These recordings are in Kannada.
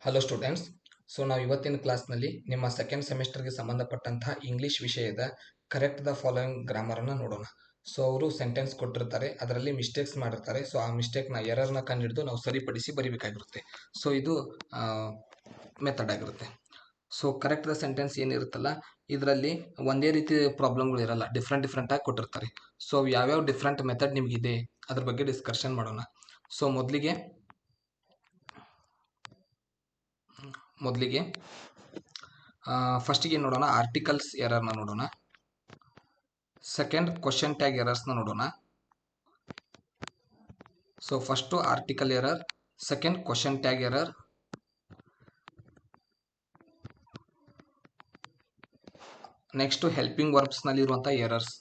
Hello students. ನಾವು ಇವತ್ತಿನ ಕ್ಲಾಸ್ನಲ್ಲಿ ನಿಮ್ಮ ಸೆಕೆಂಡ್ ಸೆಮಿಸ್ಟರ್ಗೆ ಸಂಬಂಧಪಟ್ಟಂತಹ ಇಂಗ್ಲಿಷ್ ವಿಷಯದ ಕರೆಕ್ಟ್ ದ ಫಾಲೋಯಿಂಗ್ ಗ್ರಾಮರನ್ನು ನೋಡೋಣ. ಅವರು ಸೆಂಟೆನ್ಸ್ ಕೊಟ್ಟಿರ್ತಾರೆ, ಅದರಲ್ಲಿ ಮಿಸ್ಟೇಕ್ಸ್ ಮಾಡಿರ್ತಾರೆ. ಆ ಮಿಸ್ಟೇಕ್ನ ಎರರ್ನ ಕಂಡುಹಿಡಿದು ನಾವು ಸರಿಪಡಿಸಿ ಬರೀಬೇಕಾಗಿರುತ್ತೆ. ಇದು ಮೆಥಡ್ ಆಗಿರುತ್ತೆ. ಕರೆಕ್ಟ್ ದ ಸೆಂಟೆನ್ಸ್ ಏನಿರುತ್ತಲ್ಲ, ಇದರಲ್ಲಿ ಒಂದೇ ರೀತಿ ಪ್ರಾಬ್ಲಮ್ಗಳು ಇರಲ್ಲ, ಡಿಫ್ರೆಂಟ್ ಆಗಿ ಕೊಟ್ಟಿರ್ತಾರೆ. ಯಾವ್ಯಾವ ಡಿಫ್ರೆಂಟ್ ಮೆಥಡ್ ನಿಮಗಿದೆ ಅದ್ರ ಬಗ್ಗೆ ಡಿಸ್ಕಷನ್ ಮಾಡೋಣ. ಮೊದಲಿಗೆ ಫಸ್ಟಿಗೆ ನೋಡೋಣ, ಆರ್ಟಿಕಲ್ಸ್ ಎರರ್ನ ನೋಡೋಣ. ಸೆಕೆಂಡ್ ಕ್ವಶನ್ ಟ್ಯಾಗ್ ಎರರ್ಸ್ನ ನೋಡೋಣ. First article error, second question tag error, next helping ವರ್ಬ್ಸ್ನಲ್ಲಿರುವಂಥ ಎರರ್ಸ್.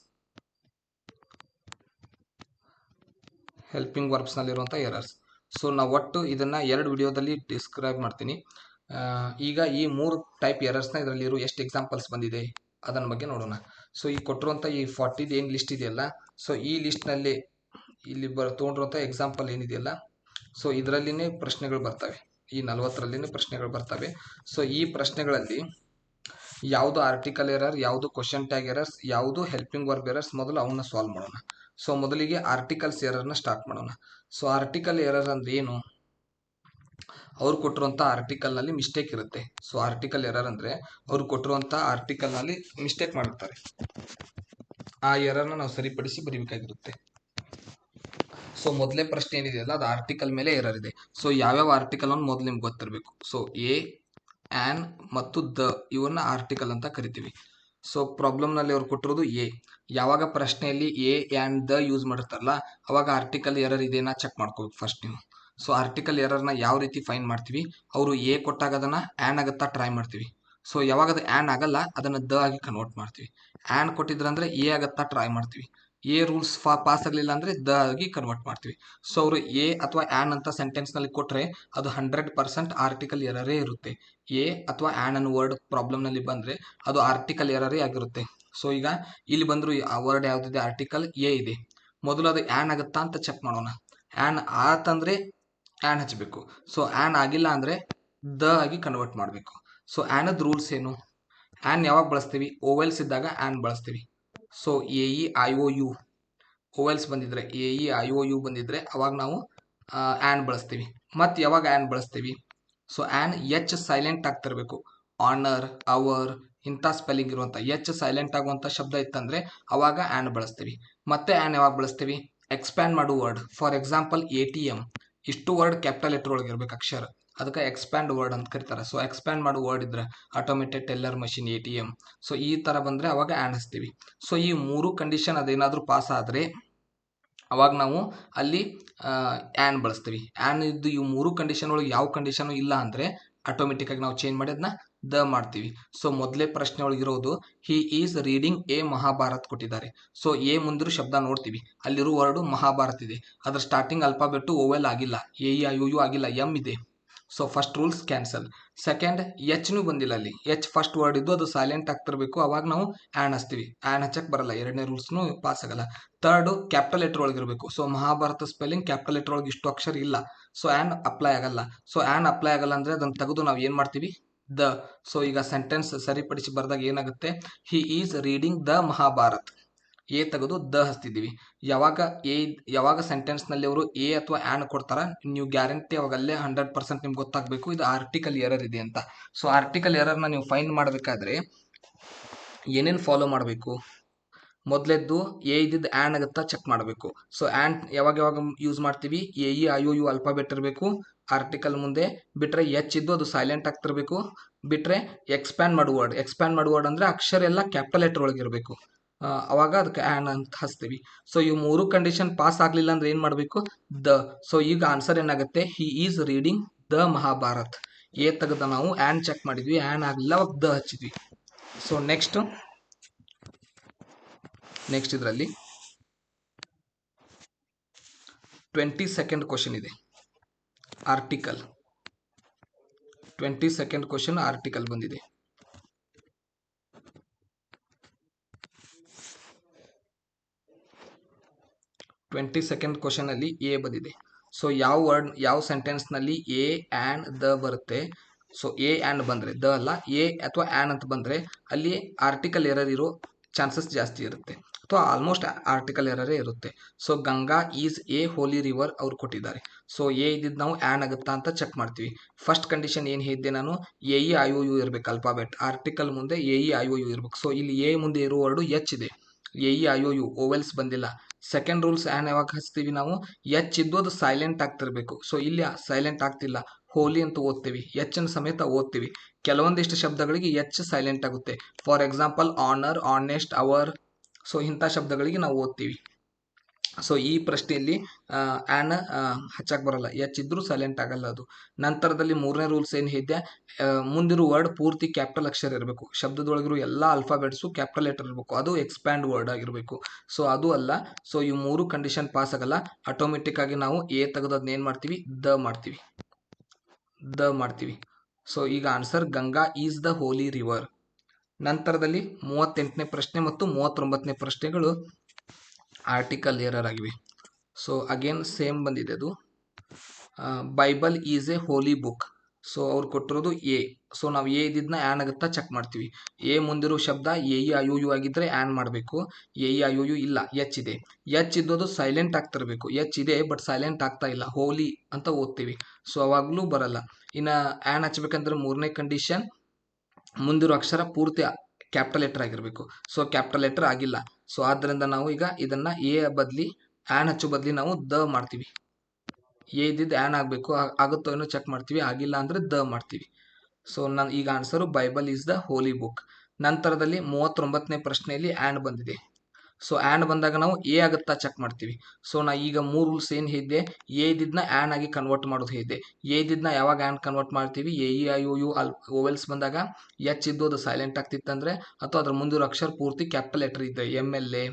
ನಾವು ಒಟ್ಟು ಇದನ್ನು 2 ವಿಡಿಯೋದಲ್ಲಿ ಡಿಸ್ಕ್ರೈಬ್ ಮಾಡ್ತೀನಿ. ಈಗ ಈ 3 ಟೈಪ್ ಎರರ್ಸ್ನ ಇದರಲ್ಲಿರೋ ಎಷ್ಟು ಎಕ್ಸಾಂಪಲ್ಸ್ ಬಂದಿದೆ ಅದನ್ನ ಬಗ್ಗೆ ನೋಡೋಣ. ಈ ಕೊಟ್ಟಿರುವಂಥ ಈ 40 ಏನು ಲಿಸ್ಟ್ ಇದೆಯಲ್ಲ, ಈ ಲಿಸ್ಟ್ನಲ್ಲಿ ಇಲ್ಲಿ ತೊಗೊಂಡಿರುವಂಥ ಎಕ್ಸಾಂಪಲ್ ಏನಿದೆಯಲ್ಲ, ಇದರಲ್ಲಿನೇ ಪ್ರಶ್ನೆಗಳು ಬರ್ತವೆ. ಈ 40ರಲ್ಲಿನೇ ಪ್ರಶ್ನೆಗಳು ಬರ್ತವೆ. ಈ ಪ್ರಶ್ನೆಗಳಲ್ಲಿ ಯಾವುದು ಆರ್ಟಿಕಲ್ ಎರರ್, ಯಾವುದು ಕ್ವಶನ್ ಟ್ಯಾಗ್ ಎರರ್ಸ್, ಯಾವುದು ಹೆಲ್ಪಿಂಗ್ ವರ್ಬ್ ಎರರ್ಸ್, ಮೊದಲು ಅವನ್ನ ಸಾಲ್ವ್ ಮಾಡೋಣ. ಮೊದಲಿಗೆ ಆರ್ಟಿಕಲ್ಸ್ ಎರರ್ನ ಸ್ಟಾರ್ಟ್ ಮಾಡೋಣ. ಆರ್ಟಿಕಲ್ ಎರರ್ ಅಂದ್ರೆ ಏನು? ಅವ್ರು ಕೊಟ್ಟಿರುವಂಥ ಆರ್ಟಿಕಲ್ನಲ್ಲಿ ಮಿಸ್ಟೇಕ್ ಇರುತ್ತೆ. ಆರ್ಟಿಕಲ್ ಎರರ್ ಅಂದರೆ ಅವ್ರು ಕೊಟ್ಟಿರುವಂಥ ಆರ್ಟಿಕಲ್ನಲ್ಲಿ ಮಿಸ್ಟೇಕ್ ಮಾಡಿರ್ತಾರೆ. ಆ ಎರರ್ನ ನಾವು ಸರಿಪಡಿಸಿ ಬರೀಬೇಕಾಗಿರುತ್ತೆ. ಮೊದಲೇ ಪ್ರಶ್ನೆ ಏನಿದೆಯಲ್ಲ, ಅದು ಆರ್ಟಿಕಲ್ ಮೇಲೆ ಎರರ್ ಇದೆ. ಯಾವ್ಯಾವ ಆರ್ಟಿಕಲ್ ಅನ್ನು ಮೊದಲು ನಿಮ್ಗೆ ಗೊತ್ತಿರಬೇಕು. ಎ, ಆ್ಯನ್ ಮತ್ತು ದ ಇವನ್ನ ಆರ್ಟಿಕಲ್ ಅಂತ ಕರಿತೀವಿ. ಪ್ರಾಬ್ಲಮ್ನಲ್ಲಿ ಅವ್ರು ಕೊಟ್ಟಿರೋದು ಎ. ಯಾವಾಗ ಪ್ರಶ್ನೆಯಲ್ಲಿ ಎ ಆ್ಯಂಡ್ ದ ಯೂಸ್ ಮಾಡಿರ್ತಾರಲ್ಲ, ಅವಾಗ ಆರ್ಟಿಕಲ್ ಎರರ್ ಇದೆಯಾ ಚೆಕ್ ಮಾಡ್ಕೋಬೇಕು ಫಸ್ಟ್ ನೀವು. ಆರ್ಟಿಕಲ್ ಎರರ್ನ ಯಾವ ರೀತಿ ಫೈಂಡ್ ಮಾಡ್ತೀವಿ? ಅವರು ಎ ಕೊಟ್ಟಾಗ ಅದನ್ನು ಆ್ಯನ್ ಆಗುತ್ತಾ ಟ್ರೈ ಮಾಡ್ತೀವಿ. ಯಾವಾಗ ಅದು ಆ್ಯನ್ ಆಗಲ್ಲ, ಅದನ್ನು ದ ಆಗಿ ಕನ್ವರ್ಟ್ ಮಾಡ್ತೀವಿ. ಆ್ಯನ್ ಕೊಟ್ಟಿದ್ರಂದ್ರೆ ಎ ಆಗುತ್ತಾ ಟ್ರೈ ಮಾಡ್ತೀವಿ. ಎ ರೂಲ್ಸ್ ಪಾಸ್ ಆಗಲಿಲ್ಲ ಅಂದರೆ ದ ಆಗಿ ಕನ್ವರ್ಟ್ ಮಾಡ್ತೀವಿ. ಅವರು ಎ ಅಥವಾ ಆ್ಯನ್ ಅಂತ ಸೆಂಟೆನ್ಸ್ನಲ್ಲಿ ಕೊಟ್ಟರೆ ಅದು 100% ಆರ್ಟಿಕಲ್ ಎರರೇ ಇರುತ್ತೆ. ಎ ಅಥವಾ ಆ್ಯನ್ ಅನ್ನೋ ವರ್ಡ್ ಪ್ರಾಬ್ಲಮ್ನಲ್ಲಿ ಬಂದರೆ ಅದು ಆರ್ಟಿಕಲ್ ಎರರೇ ಆಗಿರುತ್ತೆ. ಈಗ ಇಲ್ಲಿ ಬಂದರೂ ಆ ವರ್ಡ್ ಯಾವುದಿದೆ, ಆರ್ಟಿಕಲ್ ಎ ಇದೆ. ಮೊದಲು ಅದು ಆ್ಯನ್ ಆಗುತ್ತಾ ಅಂತ ಚೆಕ್ ಮಾಡೋಣ. ಆ್ಯನ್ ಆತಂದರೆ ಆ್ಯನ್ ಹಚ್ಚಬೇಕು. ಆ್ಯನ್ ಆಗಿಲ್ಲ ಅಂದರೆ ದ ಆಗಿ ಕನ್ವರ್ಟ್ ಮಾಡಬೇಕು. ಆ್ಯನದ ರೂಲ್ಸ್ ಏನು? ಆ್ಯನ್ ಯಾವಾಗ ಬಳಸ್ತೀವಿ? ಓವೆಲ್ಸ್ ಇದ್ದಾಗ ಆ್ಯನ್ ಬಳಸ್ತೀವಿ. A E I O U vowels ಬಂದಿದ್ರೆ, A E I O U ಬಂದಿದ್ರೆ ಅವಾಗ ನಾವು ಆ್ಯನ್ ಬಳಸ್ತೀವಿ. ಮತ್ತು ಯಾವಾಗ ಆ್ಯನ್ ಬಳಸ್ತೀವಿ? ಆ್ಯನ್ ಎಚ್ ಸೈಲೆಂಟ್ ಆಗ್ತಿರ್ಬೇಕು. ಆನರ್, ಅವರ್ ಇಂಥ ಸ್ಪೆಲ್ಲಿಂಗ್ ಇರುವಂಥ ಎಚ್ ಸೈಲೆಂಟ್ ಆಗುವಂಥ ಶಬ್ದ ಇತ್ತಂದರೆ ಅವಾಗ ಆ್ಯನ್ ಬಳಸ್ತೀವಿ. ಮತ್ತೆ ಆ್ಯನ್ ಯಾವಾಗ ಬಳಸ್ತೀವಿ? ಎಕ್ಸ್ಪ್ಯಾಂಡ್ ಮಾಡೋ ವರ್ಡ್. ಫಾರ್ ಎಕ್ಸಾಂಪಲ್ ATM, ಇಷ್ಟು ವರ್ಡ್ ಕ್ಯಾಪಿಟಲ್ ಲೆಟರ್ ಒಳಗೆ ಇರಬೇಕು ಅಕ್ಷರ, ಅದಕ್ಕೆ ಎಕ್ಸ್ಪ್ಯಾಂಡ್ ವರ್ಡ್ ಅಂತ ಕರೀತಾರೆ. ಎಕ್ಸ್ಪ್ಯಾಂಡ್ ಮಾಡೋ ವರ್ಡ್ ಇದ್ರೆ ಆಟೋಮೇಟೆಡ್ ಟೆಲ್ಲರ್ ಮಷಿನ್, ATM. ಈ ಥರ ಬಂದರೆ ಅವಾಗ ಆ್ಯನ್ ಹಚ್ತೀವಿ. ಈ 3 ಕಂಡೀಷನ್ ಅದೇನಾದರೂ ಪಾಸ್ ಆದರೆ ಅವಾಗ ನಾವು ಅಲ್ಲಿ ಆ್ಯನ್ ಬಳಸ್ತೀವಿ. ಆ್ಯನ್ ಇದ್ದು ಈ 3 ಕಂಡೀಷನ್ ಒಳಗೆ ಯಾವ ಕಂಡೀಷನು ಇಲ್ಲ ಅಂದರೆ ಆಟೋಮೆಟಿಕ್ಕಾಗಿ ನಾವು ಚೇಂಜ್ ಮಾಡಿ ಅದನ್ನ ದ ಮಾಡ್ತೀವಿ. ಮೊದಲೇ ಪ್ರಶ್ನೆ ಒಳಗಿರೋದು he is reading a Mahabharat ಕೊಟ್ಟಿದ್ದಾರೆ. ಎ ಮುಂದಿರೋ ಶಬ್ದ ನೋಡ್ತೀವಿ, ಅಲ್ಲಿರೋ ವರ್ಡು ಮಹಾಭಾರತ್ ಇದೆ. ಅದ್ರ ಸ್ಟಾರ್ಟಿಂಗ್ ಅಲ್ಫಾಬೆಟ್ಟು ಓವೆಲ್ ಆಗಿಲ್ಲ, A E I O you ಆಗಿಲ್ಲ, ಎಮ್ ಇದೆ. First rules cancel. ಸೆಕೆಂಡ್ ಎಚ್ನೂ ಬಂದಿಲ್ಲ, ಅಲ್ಲಿ ಎಚ್ ಫಸ್ಟ್ ವರ್ಡ್ ಇದ್ದು ಅದು ಸೈಲೆಂಟ್ ಆಗ್ತಿರ್ಬೇಕು, ಅವಾಗ ನಾವು ಆ್ಯನ್ ಹಚ್ತೀವಿ. ಆ್ಯನ್ ಹಚ್ಚಕ್ಕೆ ಬರಲ್ಲ, ಎರಡನೇ ರೂಲ್ಸ್ನು ಪಾಸ್ ಆಗಲ್ಲ. ಥರ್ಡು ಕ್ಯಾಪಿಟಲ್ ಲೆಟರ್ ಒಳಗಿರಬೇಕು. ಮಹಾಭಾರತ ಸ್ಪೆಲ್ಲಿಂಗ್ ಕ್ಯಾಪಿಟಲ್ ಲೆಟರ್ ಒಳಗೆ ಇಷ್ಟು ಅಕ್ಷರ ಇಲ್ಲ, ಆ್ಯನ್ ಅಪ್ಲೈ ಆಗಲ್ಲ. ಆ್ಯನ್ ಅಪ್ಲೈ ಆಗಲ್ಲ ಅಂದರೆ ಅದನ್ನು ತೆಗೆದು ನಾವು ಏನು ಮಾಡ್ತೀವಿ? ದ. ಈಗ ಸೆಂಟೆನ್ಸ್ ಸರಿಪಡಿಸಿ ಬರೆದಾಗ ಏನಾಗುತ್ತೆ? ಹಿ is reading the Mahabharat. A ತೆಗೆದು ದ ಹಚ್ತಿದ್ದೀವಿ. ಯಾವಾಗ ಸೆಂಟೆನ್ಸ್ನಲ್ಲಿ ಅವರು ಎ ಅಥವಾ ಆ್ಯನ್ ಕೊಡ್ತಾರ, ನೀವು ಗ್ಯಾರಂಟಿ ಅವಾಗಲ್ಲೇ 100% ನಿಮ್ಗೆ ಗೊತ್ತಾಗಬೇಕು ಇದು ಆರ್ಟಿಕಲ್ ಎರರ್ ಇದೆ ಅಂತ. ಆರ್ಟಿಕಲ್ ಎರರ್ನ ನೀವು ಫೈಂಡ್ ಮಾಡಬೇಕಾದ್ರೆ ಏನೇನು ಫಾಲೋ ಮಾಡಬೇಕು? ಮೊದಲೆದ್ದು ಎ ಇದ್ದಿದ್ದು ಆ್ಯನ್ ಆಗುತ್ತಾ ಚೆಕ್ ಮಾಡಬೇಕು. ಆ್ಯನ್ ಯಾವಾಗ ಯೂಸ್ ಮಾಡ್ತೀವಿ? A E I O you alphabet ಇರಬೇಕು ಆರ್ಟಿಕಲ್ ಮುಂದೆ. ಬಿಟ್ಟರೆ ಎಚ್ ಇದ್ದು ಅದು ಸೈಲೆಂಟ್ ಆಗ್ತಿರ್ಬೇಕು. ಬಿಟ್ಟರೆ ಎಕ್ಸ್ಪ್ಯಾಂಡ್ ಮಾಡೋ ವರ್ಡ್ ಅಂದರೆ ಅಕ್ಷರ ಎಲ್ಲ ಕ್ಯಾಪಿಟಲ್ ಲೆಟರ್ ಒಳಗಿರಬೇಕು, ಅವಾಗ ಅದಕ್ಕೆ ಆ್ಯನ್ ಅಂತ ಹಚ್ತೀವಿ. ಈ 3 ಕಂಡೀಷನ್ ಪಾಸ್ ಆಗಲಿಲ್ಲ ಅಂದ್ರೆ ಏನು ಮಾಡಬೇಕು? ದ. ಈಗ ಆನ್ಸರ್ ಏನಾಗುತ್ತೆ? ಹಿ is reading the Mahabharat. A ತೆಗೆದ ನಾವು ಆ್ಯನ್ ಚೆಕ್ ಮಾಡಿದ್ವಿ, ಆ್ಯನ್ ಆಗಲಿಲ್ಲ, ಅವಾಗ ದ ಹಚ್ಚಿದ್ವಿ. ನೆಕ್ಸ್ಟ್ ಇದರಲ್ಲಿ 22nd ಕ್ವಶನ್ ಇದೆ, ಆರ್ಟಿಕಲ್. 22nd ಕ್ವಶನ್ ಆರ್ಟಿಕಲ್ ಬಂದಿದೆ. 22nd ಕ್ವಶನ್ ಅಲ್ಲಿ ಎ ಬಂದಿದೆ. ಯಾವ ಸೆಂಟೆನ್ಸ್ನಲ್ಲಿ ಎ ಆ್ಯಂಡ್ ದ ಬರುತ್ತೆ ಸೊ ಎ ಆ್ಯಂಡ್ ಬಂದರೆ ದ ಅಲ್ಲ, ಎ ಅಥವಾ ಆ್ಯನ್ ಅಂತ ಬಂದರೆ ಅಲ್ಲಿ ಆರ್ಟಿಕಲ್ ಎರರ್ ಇರೋ ಚಾನ್ಸಸ್ ಜಾಸ್ತಿ ಇರುತ್ತೆ, ಅಥವಾ ಆಲ್ಮೋಸ್ಟ್ ಆರ್ಟಿಕಲ್ ಎರರೇ ಇರುತ್ತೆ. So Ganga is a Holi river ಅವ್ರು ಕೊಟ್ಟಿದ್ದಾರೆ. ಸೊ ಎ ಇದ್ದಿದ್ದು ನಾವು ಆ್ಯನ್ ಆಗುತ್ತಾ ಅಂತ ಚೆಕ್ ಮಾಡ್ತೀವಿ. ಫಸ್ಟ್ ಕಂಡೀಷನ್ ಏನು ಹೇಳಿದ್ದೆ ನಾನು, A E I O U ಇರಬೇಕು, ಅಲ್ಫಾಬೆಟ್ ಆರ್ಟಿಕಲ್ ಮುಂದೆ A E I O U ಇರಬೇಕು. ಸೊ ಇಲ್ಲಿ ಎ ಮುಂದೆ ಇರೋ ವರ್ಡು ಎಚ್ ಇದೆ, A E I O U vowels ಬಂದಿಲ್ಲ. ಸೆಕೆಂಡ್ ರೂಲ್ಸ್ ಆ್ಯನ್ ಯಾವಾಗ ಹಚ್ತೀವಿ ನಾವು, ಎಚ್ ಇದ್ದು ಅದು ಸೈಲೆಂಟ್ ಆಗ್ತಿರ್ಬೇಕು. ಸೊ ಇಲ್ಲಿ ಸೈಲೆಂಟ್ ಆಗ್ತಿಲ್ಲ, ಹೋಲಿ ಅಂತ ಓದ್ತೀವಿ, ಎಚ್ ಅನ್ನು ಸಮೇತ ಓದ್ತೀವಿ. ಕೆಲವೊಂದಿಷ್ಟು ಶಬ್ದಗಳಿಗೆ ಎಚ್ ಸೈಲೆಂಟ್ ಆಗುತ್ತೆ. For example honour, honest, hour, so ಇಂಥ ಶಬ್ದಗಳಿಗೆ ನಾವು ಓದ್ತೀವಿ. ಸೊ ಈ ಪ್ರಶ್ನೆಯಲ್ಲಿ ಆ್ಯನ್ ಹಚ್ಚಕ್ಕೆ ಬರಲ್ಲ, ಎಚ್ ಇದ್ರೂ ಸೈಲೆಂಟ್ ಆಗಲ್ಲ ಅದು. ನಂತರದಲ್ಲಿ ಮೂರನೇ ರೂಲ್ಸ್ ಏನು ಹೇಳಿದೆ, ಮುಂದಿರೋ ವರ್ಡ್ ಪೂರ್ತಿ ಕ್ಯಾಪಿಟಲ್ ಅಕ್ಷರ ಇರಬೇಕು, ಶಬ್ದದೊಳಗಿರೋ ಎಲ್ಲ ಆಲ್ಫಾಬೆಟ್ಸು ಕ್ಯಾಪಿಟಲ್ ಲೆಟರ್ ಇರಬೇಕು, ಅದು ಎಕ್ಸ್ಪ್ಯಾಂಡ್ ವರ್ಡ್ ಆಗಿರಬೇಕು. ಸೊ ಅದು ಅಲ್ಲ. ಸೊ ಈ ಮೂರು ಕಂಡೀಷನ್ ಪಾಸ್ ಆಗಲ್ಲ. ಆಟೋಮೆಟಿಕ್ ಆಗಿ ನಾವು ಎ ತೆಗೆದು ಅದನ್ನ ಏನು ಮಾಡ್ತೀವಿ, ದ ಮಾಡ್ತೀವಿ. ಸೊ ಈಗ answer Ganga is the holy river. ನಂತರದಲ್ಲಿ 38ನೇ ಪ್ರಶ್ನೆ ಮತ್ತು 39ನೇ ಪ್ರಶ್ನೆಗಳು ಆರ್ಟಿಕಲ್ ಎರರ್ ಆಗಿವೆ. ಸೊ ಅಗೇನ್ ಸೇಮ್ ಬಂದಿದೆ ಅದು. Bible is a holy book. So ಅವ್ರು ಕೊಟ್ಟಿರೋದು ಎ. ಸೊ ನಾವು ಎ ಇದ್ದಿದ್ದನ್ನ ಆ್ಯನ್ ಆಗುತ್ತಾ ಚೆಕ್ ಮಾಡ್ತೀವಿ. ಎ ಮುಂದಿರೋ ಶಬ್ದ A E I O U ಆಗಿದ್ದರೆ ಆ್ಯನ್ ಮಾಡಬೇಕು. A E I O U ಇಲ್ಲ, ಎಚ್ ಇದೆ. ಎಚ್ ಇದ್ದೋದು ಸೈಲೆಂಟ್ ಆಗ್ತಿರ್ಬೇಕು, ಎಚ್ ಇದೆ ಬಟ್ ಸೈಲೆಂಟ್ ಆಗ್ತಾ ಇಲ್ಲ, ಹೋಲಿ ಅಂತ ಓದ್ತೀವಿ. ಸೊ ಅವಾಗಲೂ ಬರಲ್ಲ. ಇನ್ನು ಆ್ಯನ್ ಹಚ್ಬೇಕಂದ್ರೆ ಮೂರನೇ ಕಂಡೀಷನ್, ಮುಂದಿರೋ ಅಕ್ಷರ ಪೂರ್ತಿ ಕ್ಯಾಪಿಟಲ್ ಲೆಟರ್ ಆಗಿರಬೇಕು. ಸೊ ಕ್ಯಾಪಿಟಲ್ ಲೆಟರ್ ಆಗಿಲ್ಲ. ಸೊ ಆದ್ದರಿಂದ ನಾವು ಈಗ ಇದನ್ನು ಎ ಬದಲಿ ಆ್ಯನ್ ಹಚ್ಚೋ ಬದಲಿ ನಾವು ದ ಮಾಡ್ತೀವಿ. ಎ ಇದ್ದಿದ್ದು ಆ್ಯನ್ ಆಗಬೇಕು, ಆಗುತ್ತೋ ಏನೋ ಚೆಕ್ ಮಾಡ್ತೀವಿ, ಆಗಿಲ್ಲ ಅಂದರೆ ದ ಮಾಡ್ತೀವಿ. ಸೊ ನಾನು ಈಗ answer Bible is the holy book. ನಂತರದಲ್ಲಿ 39ನೇ ಪ್ರಶ್ನೆಯಲ್ಲಿ ಆ್ಯನ್ ಬಂದಿದೆ. ಸೊ ಆ್ಯನ್ ಬಂದಾಗ ನಾವು ಎ ಆಗುತ್ತಾ ಚೆಕ್ ಮಾಡ್ತೀವಿ. ಸೊ ನಾ ಈಗ ಮೂರು ರೂಲ್ಸ್ ಏನು ಹೇಳಿದ್ದೆ, ಎ ಇದ್ದಿದ್ದನ್ನ ಆ್ಯನ್ ಆಗಿ ಕನ್ವರ್ಟ್ ಮಾಡೋದು ಹೇಳಿದ್ದೆ. ಎ ಇದ್ದಿದ್ದನ್ನ ಯಾವಾಗ ಆ್ಯನ್ ಕನ್ವರ್ಟ್ ಮಾಡ್ತೀವಿ, A E I O U vowels ಬಂದಾಗ ಎಚ್ ಇದ್ದು ಅದು ಸೈಲೆಂಟ್ ಆಗ್ತಿತ್ತಂದರೆ, ಅಥವಾ ಅದ್ರ ಮುಂದಿರೋ ಅಕ್ಷರ ಪೂರ್ತಿ ಕ್ಯಾಪಿಟಲ್ ಲೆಟರ್ ಇದ್ದರೆ, M L A,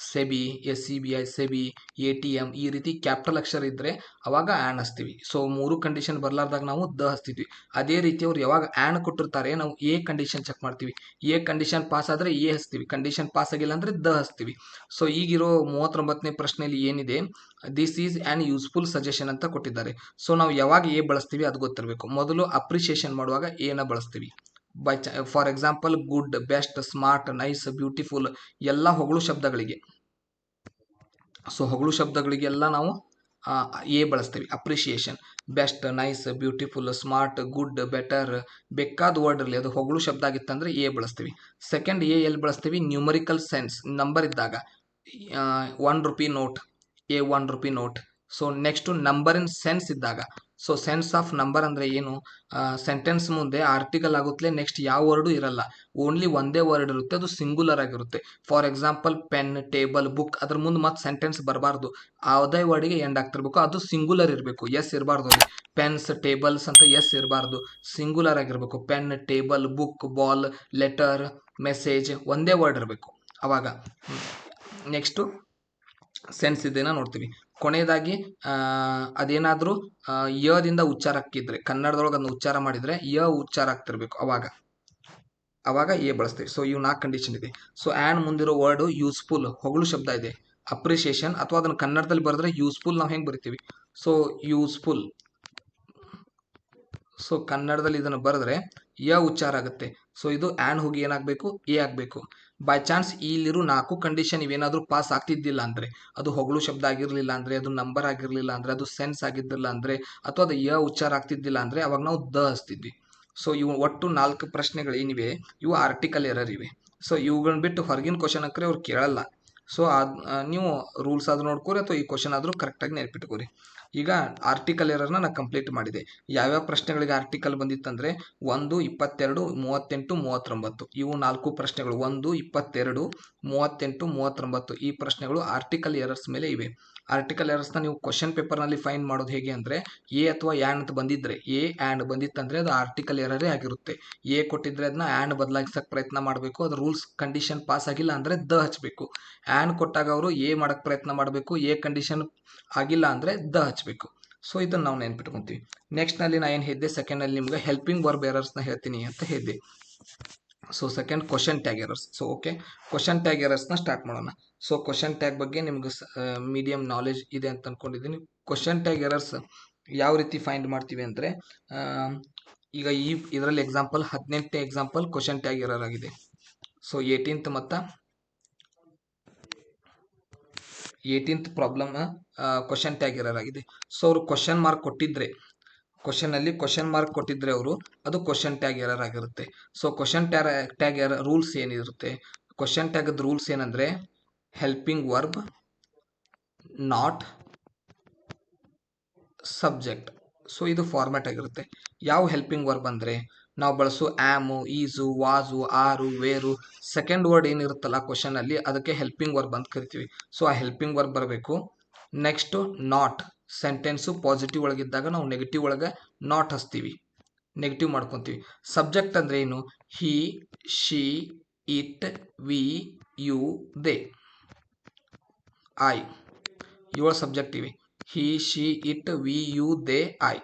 SEBI, S C B I, SEBI, A T M, ಈ ರೀತಿ ಕ್ಯಾಪಿಟಲ್ ಅಕ್ಷರ ಇದ್ದರೆ ಅವಾಗ ಆ್ಯನ್ ಹಚ್ತೀವಿ. ಸೊ ಮೂರು ಕಂಡೀಷನ್ ಬರಲಾರ್ದಾಗ ನಾವು ದ ಹಚ್ತಿದ್ವಿ. ಅದೇ ರೀತಿ ಅವ್ರು ಯಾವಾಗ ಆ್ಯನ್ ಕೊಟ್ಟಿರ್ತಾರೆ ನಾವು ಎ ಕಂಡೀಷನ್ ಚೆಕ್ ಮಾಡ್ತೀವಿ. ಎ ಕಂಡೀಷನ್ ಪಾಸ್ ಆದರೆ ಎ ಹಚ್ತೀವಿ, ಕಂಡೀಷನ್ ಪಾಸ್ ಆಗಿಲ್ಲ ಅಂದರೆ ದ ಹಚ್ತೀವಿ. ಸೊ ಈಗಿರೋ 39ನೇ ಪ್ರಶ್ನೆಯಲ್ಲಿ ಏನಿದೆ, this is an useful suggestion ಅಂತ ಕೊಟ್ಟಿದ್ದಾರೆ. ಸೊ ನಾವು ಯಾವಾಗ ಎ ಬಳಸ್ತೀವಿ ಅದು ಗೊತ್ತಿರಬೇಕು. ಮೊದಲು ಅಪ್ರಿಷಿಯೇಷನ್ ಮಾಡುವಾಗ ಎನ ಬಳಸ್ತೀವಿ. For example good, best, smart, nice, beautiful ಎಲ್ಲ ಹೊಗಳು ಶಬ್ದಗಳಿಗೆ. ಸೊ ಹೊಗಳು ಶಬ್ದಗಳಿಗೆಲ್ಲ ನಾವು ಎ ಬಳಸ್ತೀವಿ. Appreciation, best, nice, beautiful, smart, good, better, ಬೇಕಾದ ವರ್ಡ್ ಇರಲಿ, ಅದು ಹೊಗಳು ಶಬ್ದ ಆಗಿತ್ತಂದರೆ ಎ ಬಳಸ್ತೀವಿ. ಸೆಕೆಂಡ್ ಎ ಎಲ್ಲಿ ಬಳಸ್ತೀವಿ, ನ್ಯೂಮರಿಕಲ್ ಸೆನ್ಸ್, ನಂಬರ್ ಇದ್ದಾಗ. ₹1 note, A ₹1 note. So next number in sense ಇದ್ದಾಗ. ಸೊ ಸೆನ್ಸ್ ಆಫ್ ನಂಬರ್ ಅಂದರೆ ಏನು, ಸೆಂಟೆನ್ಸ್ ಮುಂದೆ ಆರ್ಟಿಕಲ್ ಆಗುತ್ತಲೇ ನೆಕ್ಸ್ಟ್ ಯಾವ ವರ್ಡು ಇರಲ್ಲ, ಓನ್ಲಿ ಒಂದೇ ವರ್ಡ್ ಇರುತ್ತೆ, ಅದು ಸಿಂಗುಲರ್ ಆಗಿರುತ್ತೆ. For example pen, table, book, ಅದ್ರ ಮುಂದೆ ಮತ್ತೆ ಸೆಂಟೆನ್ಸ್ ಬರಬಾರ್ದು, ಯಾವುದೇ ವರ್ಡಿಗೆ ಎಂಡ್ ಆಗ್ತಿರ್ಬೇಕು, ಅದು ಸಿಂಗುಲರ್ ಇರಬೇಕು, ಎಸ್ ಇರಬಾರ್ದು ಅಲ್ಲಿ. ಪೆನ್ಸ್, ಟೇಬಲ್ಸ್ ಅಂತ ಎಸ್ ಇರಬಾರ್ದು, ಸಿಂಗುಲರ್ ಆಗಿರಬೇಕು. Pen, table, book, ball, letter, message ಒಂದೇ ವರ್ಡ್ ಇರಬೇಕು ಅವಾಗ. ನೆಕ್ಸ್ಟು ಸೆನ್ಸ್ ಇದನ್ನು ನೋಡ್ತೀವಿ. ಕೊನೆಯದಾಗಿ ಅದೇನಾದರೂ ಯದಿಂದ ಉಚ್ಚಾರ ಹಾಕಿದ್ರೆ, ಕನ್ನಡದೊಳಗೆ ಅದನ್ನ ಉಚ್ಚಾರ ಮಾಡಿದರೆ ಯ ಉಚ್ಚಾರ ಆಗ್ತಿರ್ಬೇಕು, ಅವಾಗ ಎ ಬಳಸ್ತೀವಿ. ಸೊ ಇವು 4 ಕಂಡೀಷನ್ ಇದೆ. ಸೊ ಆ್ಯನ್ ಮುಂದಿರೋ ವರ್ಡು ಯೂಸ್ಫುಲ್, ಹೊಗಳು ಶಬ್ದ ಇದೆ. ಅಪ್ರಿಷಿಯೇಷನ್, ಅಥವಾ ಅದನ್ನು ಕನ್ನಡದಲ್ಲಿ ಬರೆದ್ರೆ ಯೂಸ್ಫುಲ್ ನಾವು ಹೆಂಗೆ ಬರಿತೀವಿ, ಸೊ ಯೂಸ್ಫುಲ್. ಸೊ ಕನ್ನಡದಲ್ಲಿ ಇದನ್ನು ಬರೆದ್ರೆ ಯ ಉಚ್ಚಾರ ಆಗುತ್ತೆ. ಸೊ ಇದು ಆ್ಯನ್ ಹೋಗಿ ಏನಾಗಬೇಕು, ಎ ಆಗಬೇಕು. ಬೈ ಚಾನ್ಸ್ ಇಲ್ಲಿರೋ 4 ಕಂಡೀಷನ್ ಇವೇನಾದರೂ ಪಾಸ್ ಆಗ್ತಿದ್ದಿಲ್ಲ ಅಂದರೆ, ಅದು ಹೊಗಳು ಶಬ್ದ ಆಗಿರಲಿಲ್ಲ ಅಂದರೆ, ಅದು ನಂಬರ್ ಆಗಿರಲಿಲ್ಲ ಅಂದರೆ, ಅದು ಸೆನ್ಸ್ ಆಗಿದ್ದಿಲ್ಲ ಅಂದರೆ, ಅಥವಾ ಅದು ಯ ಉಚ್ಚಾರ ಆಗ್ತಿದ್ದಿಲ್ಲ ಅಂದರೆ ಅವಾಗ ನಾವು ದ ಹಚ್ತಿದ್ವಿ. ಸೊ ಇವು ಒಟ್ಟು 4 ಪ್ರಶ್ನೆಗಳು ಏನಿವೆ ಇವು ಆರ್ಟಿಕಲ್ ಎರರ್ ಇವೆ. ಸೊ ಇವುಗಳನ್ನ ಬಿಟ್ಟು ಹೊರಗಿನ ಕ್ವಶನ್ ಹಾಕ್ರೆ ಅವ್ರು ಕೇಳಲ್ಲ. ಸೊ ನೀವು ರೂಲ್ಸ್ ಆದರೂ ನೋಡ್ಕೋರಿ, ಅಥವಾ ಈ ಕ್ವಶನ್ ಆದರೂ ಕರೆಕ್ಟಾಗಿ ನೆನಪಿಟ್ಕೋರಿ. ಈಗ ಆರ್ಟಿಕಲ್ ಎರರ್ನ ನಾನು ಕಂಪ್ಲೀಟ್ ಮಾಡಿದೆ. ಯಾವ್ಯಾವ ಪ್ರಶ್ನೆಗಳಿಗೆ ಆರ್ಟಿಕಲ್ ಬಂದಿತ್ತಂದರೆ 1, 22, 38, 39 ಇವು 4 ಪ್ರಶ್ನೆಗಳು. 1, 22, 38, 39 ಈ ಪ್ರಶ್ನೆಗಳು ಆರ್ಟಿಕಲ್ ಎರರ್ಸ್ ಮೇಲೆ ಇವೆ. ಆರ್ಟಿಕಲ್ ಎರರ್ಸ್ನ ನೀವು ಕ್ವಶನ್ ಪೇಪರ್ನಲ್ಲಿ ಫೈಂಡ್ ಮಾಡೋದು ಹೇಗೆ ಅಂದರೆ, ಎ ಅಥವಾ ಆ್ಯನ್ ಅಂತ ಬಂದಿದ್ದರೆ, ಎ ಆ್ಯಂಡ್ ಬಂದಿತ್ತಂದರೆ ಅದು ಆರ್ಟಿಕಲ್ ಎರರೇ ಆಗಿರುತ್ತೆ. ಎ ಕೊಟ್ಟಿದ್ರೆ ಅದನ್ನ ಆ್ಯಂಡ್ ಬದಲಾಯಿಸಕ್ಕೆ ಪ್ರಯತ್ನ ಮಾಡಬೇಕು, ಅದು ರೂಲ್ಸ್ ಕಂಡೀಷನ್ ಪಾಸ್ ಆಗಿಲ್ಲ ಅಂದರೆ ದ ಹಚ್ಚಬೇಕು. ಆ್ಯನ್ ಕೊಟ್ಟಾಗ ಅವರು ಎ ಮಾಡೋಕ್ಕೆ ಪ್ರಯತ್ನ ಮಾಡಬೇಕು, ಎ ಕಂಡೀಷನ್ ಆಗಿಲ್ಲ ಅಂದರೆ ದ ಹಚ್ಚಬೇಕು. ಸೊ ಇದನ್ನು ನಾವು ನೆನ್ಪಿಟ್ಕೊತೀವಿ. ನೆಕ್ಸ್ಟ್ನಲ್ಲಿ ನಾನು ಏನು ಹೇಳಿದ್ದೆ, ಸೆಕೆಂಡ್ನಲ್ಲಿ ನಿಮ್ಗೆ ಹೆಲ್ಪಿಂಗ್ ವರ್ಬ್ ಎರರ್ಸ್ನ ಹೇಳ್ತೀನಿ ಅಂತ ಹೇಳಿದೆ. So second question tag errors. So okay, question tag ಎರರ್ಸ್ನ ಸ್ಟಾರ್ಟ್ ಮಾಡೋಣ. ಸೊ ಕ್ವಶನ್ ಟ್ಯಾಗ್ ಬಗ್ಗೆ ನಿಮ್ಗೆ ಮೀಡಿಯಮ್ ನಾಲೆಜ್ ಇದೆ ಅಂತ ಅಂದ್ಕೊಂಡಿದ್ದೀನಿ. ಕ್ವಶನ್ ಟ್ಯಾಗ್ ಎರರ್ಸ್ ಯಾವ ರೀತಿ ಫೈಂಡ್ ಮಾಡ್ತೀವಿ ಅಂದರೆ, ಈಗ ಇದರಲ್ಲಿ ಎಕ್ಸಾಂಪಲ್ 18ನೇ ಎಕ್ಸಾಂಪಲ್ ಕ್ವಶನ್ ಟ್ಯಾಗ್ ಎರರ್ ಆಗಿದೆ. So 18th problem question tag error ಆಗಿದೆ. ಸೊ ಅವರು ಕ್ವಶನ್ ಮಾರ್ಕ್ ಕೊಟ್ಟಿದ್ರೆ, ಕ್ವಶನ್ ಮಾರ್ಕ್ ಕೊಟ್ಟಿದ್ರೆ ಅವರು, ಅದು ಕ್ವಶನ್ ಟ್ಯಾಗ್ ಎರರ್ ಆಗಿರುತ್ತೆ. So question tag error rules ಏನಿರುತ್ತೆ, ಕ್ವಶನ್ ಟ್ಯಾಗ್ ರೂಲ್ಸ್ ಏನಂದ್ರೆ helping verb not subject. So ಇದು ಫಾರ್ಮ್ಯಾಟ್ ಆಗಿರುತ್ತೆ. ಯಾವ ಹೆಲ್ಪಿಂಗ್ ವರ್ಬ್ ಅಂದರೆ ನಾವು ಬಳಸೋ ಆ್ಯಮು, ಈಸು, ವಾಸು, ಆರು, ವೇರು, ಸೆಕೆಂಡ್ ವರ್ಡ್ ಏನಿರುತ್ತಲ್ಲ ಕ್ವಶನ್ ಅಲ್ಲಿ, ಅದಕ್ಕೆ ಹೆಲ್ಪಿಂಗ್ ವರ್ಬ್ ಅಂತ ಕರಿತೀವಿ. ಸೊ ಆ ಹೆಲ್ಪಿಂಗ್ ವರ್ಬ್ ಬರಬೇಕು. ನೆಕ್ಸ್ಟ್ ನಾಟ್, ಸೆಂಟೆನ್ಸು ಪಾಸಿಟಿವ್ ಒಳಗಿದ್ದಾಗ ನಾವು ನೆಗೆಟಿವ್ ಒಳಗೆ ನಾಟ್ ಹಚ್ತೀವಿ, ನೆಗೆಟಿವ್ ಮಾಡ್ಕೊತೀವಿ. ಸಬ್ಜೆಕ್ಟ್ ಅಂದ್ರೆ ಏನು, he, she, it, we, you, they, I, 7 subject ಇವೆ. He, she, it, we, you, they, I.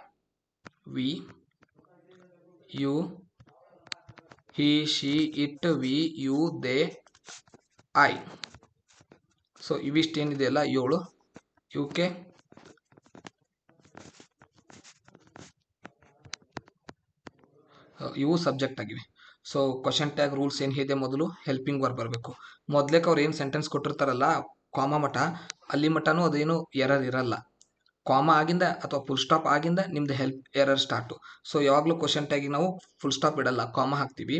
We, you, he, she, it, we, you, they, I. So ಇವಿಷ್ಟೇನಿದೆಯಲ್ಲ 7, ಇವಕ್ಕೆ ಇವು ಸಬ್ಜೆಕ್ಟ್ ಆಗಿವೆ. ಸೊ ಕ್ವಶನ್ ಟ್ಯಾಗ್ ರೂಲ್ಸ್ ಏನಿದೆ, ಮೊದಲು ಹೆಲ್ಪಿಂಗ್ ವರ್ಬ್ ಬರಬೇಕು. ಮೊದಲೇಕ ಅವ್ರು ಏನು ಸೆಂಟೆನ್ಸ್ ಕೊಟ್ಟಿರ್ತಾರಲ್ಲ ಕಾಮ ಮಠ, ಅಲ್ಲಿ ಮಠನೂ ಅದೇನು ಎರರ್ ಇರಲ್ಲ. ಕಾಮ ಆಗಿಂದ ಅಥವಾ ಫುಲ್ ಸ್ಟಾಪ್ ಆಗಿಂದ ನಿಮ್ದು ಹೆಲ್ಪ್ ಎರರ್ ಸ್ಟಾರ್ಟು. ಸೊ ಯಾವಾಗಲೂ ಕ್ವಶನ್ ಟ್ಯಾಗಿಗೆ ನಾವು ಫುಲ್ ಸ್ಟಾಪ್ ಇಡಲ್ಲ, ಕಾಮ ಹಾಕ್ತೀವಿ.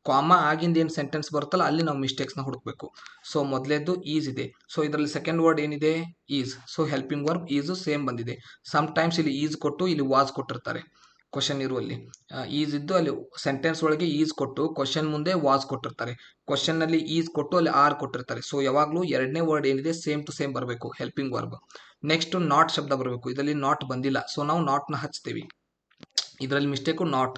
ಕಾಮ ಆಗಿಂದ ಏನು ಸೆಂಟೆನ್ಸ್ ಬರುತ್ತಲ್ಲ ಅಲ್ಲಿ ನಾವು ಮಿಸ್ಟೇಕ್ಸ್ನ ಹುಡುಕಬೇಕು. ಸೊ ಮೊದಲೇದು ಈಸ್ ಇದೆ. ಸೊ ಇದರಲ್ಲಿ ಸೆಕೆಂಡ್ ವರ್ಡ್ ಏನಿದೆ, is. So helping verb is same ಬಂದಿದೆ. ಸಮ್ ಟೈಮ್ಸ್ ಇಲ್ಲಿ ಈಸ್ ಕೊಟ್ಟು ಇಲ್ಲಿ ವಾಸ್ ಕೊಟ್ಟಿರ್ತಾರೆ ಕ್ವಶನ್ ಇರುವಲ್ಲಿ. ಈಸ್ ಇದ್ದು ಅಲ್ಲಿ ಸೆಂಟೆನ್ಸ್ ಒಳಗೆ ಈಸ್ ಕೊಟ್ಟು ಕ್ವಶನ್ ಮುಂದೆ ವಾಸ್ ಕೊಟ್ಟಿರ್ತಾರೆ. ಕ್ವಶನ್ ನಲ್ಲಿ ಈಸ್ ಕೊಟ್ಟು ಅಲ್ಲಿ ಆರ್ ಕೊಟ್ಟಿರ್ತಾರೆ. ಸೊ ಯಾವಾಗಲೂ ಎರಡನೇ ವರ್ಡ್ ಏನಿದೆ ಸೇಮ್ ಟು ಸೇಮ್ ಬರಬೇಕು ಹೆಲ್ಪಿಂಗ್ ವರ್ಬ್. ನೆಕ್ಸ್ಟ್ ನಾಟ್ ಶಬ್ದ ಬರಬೇಕು. ಇದರಲ್ಲಿ ನಾಟ್ ಬಂದಿಲ್ಲ, ಸೊ ನಾವು ನಾಟ್ನ ಹಚ್ತೀವಿ. ಇದರಲ್ಲಿ ಮಿಸ್ಟೇಕು ನಾಟ್.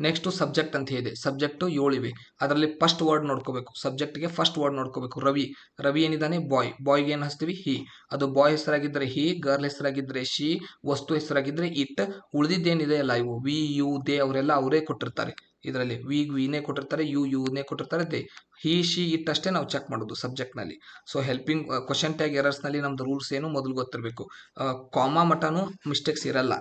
ನೆಕ್ಸ್ಟ್ ಸಬ್ಜೆಕ್ಟ್ ಅಂತ ಇದೆ. ಸಬ್ಜೆಕ್ಟ್ 7 ಇವೆ. ಅದರಲ್ಲಿ ಫಸ್ಟ್ ವರ್ಡ್ ನೋಡ್ಕೋಬೇಕು. ಸಬ್ಜೆಕ್ಟ್ಗೆ ಫಸ್ಟ್ ವರ್ಡ್ ನೋಡ್ಕೋಬೇಕು. ರವಿ, ರವಿ ಏನಿದ್ದಾನೆ ಬಾಯ್, ಬಾಯ್ಗೆ ಏನು ಹಚ್ತೀವಿ, ಹಿ. ಅದು ಬಾಯ್ ಹೆಸರಾಗಿದ್ದರೆ ಹಿ, ಗರ್ಲ್ ಹೆಸರಾಗಿದ್ದರೆ ಶಿ, ವಸ್ತು ಹೆಸರಾಗಿದ್ದರೆ ಇಟ್. ಉಳಿದಿದ್ದೇನಿದೆ ಅಲ್ಲ ಇವು ವಿ, ಯು, ದೇ ಅವರೆಲ್ಲ ಅವರೇ ಕೊಟ್ಟಿರ್ತಾರೆ. ಇದರಲ್ಲಿ ವಿನೇ ಕೊಟ್ಟಿರ್ತಾರೆ, ಯುನೇ ಕೊಟ್ಟಿರ್ತಾರೆ, ದೇ. ಹಿ, ಶಿ, ಇಟ್ ಅಷ್ಟೇ ನಾವು ಚೆಕ್ ಮಾಡೋದು ಸಬ್ಜೆಕ್ಟ್ನಲ್ಲಿ. ಸೊ ಹೆಲ್ಪಿಂಗ್ ಕ್ವಶನ್ ಟ್ಯಾಗ್ ಎರರ್ಸ್ನಲ್ಲಿ ನಮ್ದು ರೂಲ್ಸ್ ಏನು ಮೊದಲು ಗೊತ್ತಿರಬೇಕು. ಕಾಮಾ ಮಟನು ಮಿಸ್ಟೇಕ್ಸ್ ಇರಲ್ಲ.